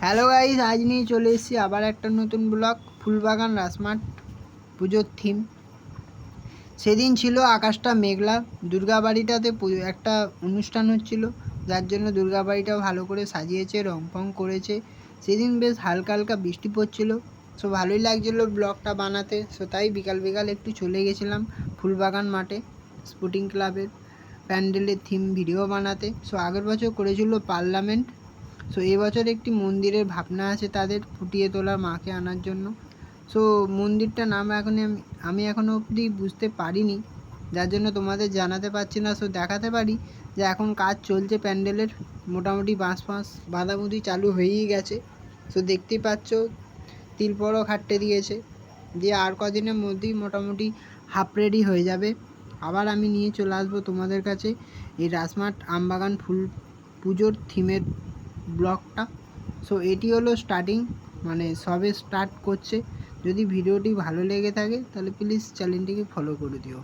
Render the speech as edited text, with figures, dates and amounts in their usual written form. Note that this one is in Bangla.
হ্যালো গাইস, আজ নিয়ে চলে এসেছি আবার একটা নতুন ব্লগ। ফুলবাগান রাসমাট পুজোর থিম। সেদিন ছিল আকাশটা মেঘলা, দুর্গাবাড়িটাতে একটা অনুষ্ঠান হচ্ছিল, যার জন্য দুর্গাবাড়িটাও ভালো করে সাজিয়েছে, রং ফং করেছে। সেদিন বেশ হালকা হালকা বৃষ্টি পড়ছিল, সো ভালোই লাগছিলো ব্লগটা বানাতে। সো তাই বিকাল বিকাল একটু চলে গেছিলাম ফুলবাগান মাঠে স্পোর্টিং ক্লাবের প্যান্ডেলের থিম ভিডিও বানাতে। সো আগের বছর করেছিল পার্লামেন্ট, সো এবছর একটি মন্দিরের ভাবনা আছে তাদের ফুটিয়ে তোলা মাকে আনার জন্য। সো মন্দিরটার নাম আমি এখনও অবধি বুঝতে পারিনি, যার জন্য তোমাদের জানাতে পারছি না। সো দেখাতে পারি যে এখন কাজ চলছে প্যান্ডেলের, মোটামুটি বাঁশ বাঁধাবুঁধি চালু হয়েই গেছে। সো দেখতেই পাচ্ছ তিলপরও খাটতে দিয়েছে, দিয়ে আর কদিনের মধ্যেই মোটামুটি হাফ রেডি হয়ে যাবে। আবার আমি নিয়ে চলে আসবো তোমাদের কাছে এই রাসমাট আমবাগান ফুল পুজোর থিমের ব্লগটা। সো এটি হলো স্টার্টিং, মানে সবে স্টার্ট করছে। যদি ভিডিওটি ভালো লেগে থাকে তাহলে প্লিজ চ্যানেলটিকে ফলো করে দিও।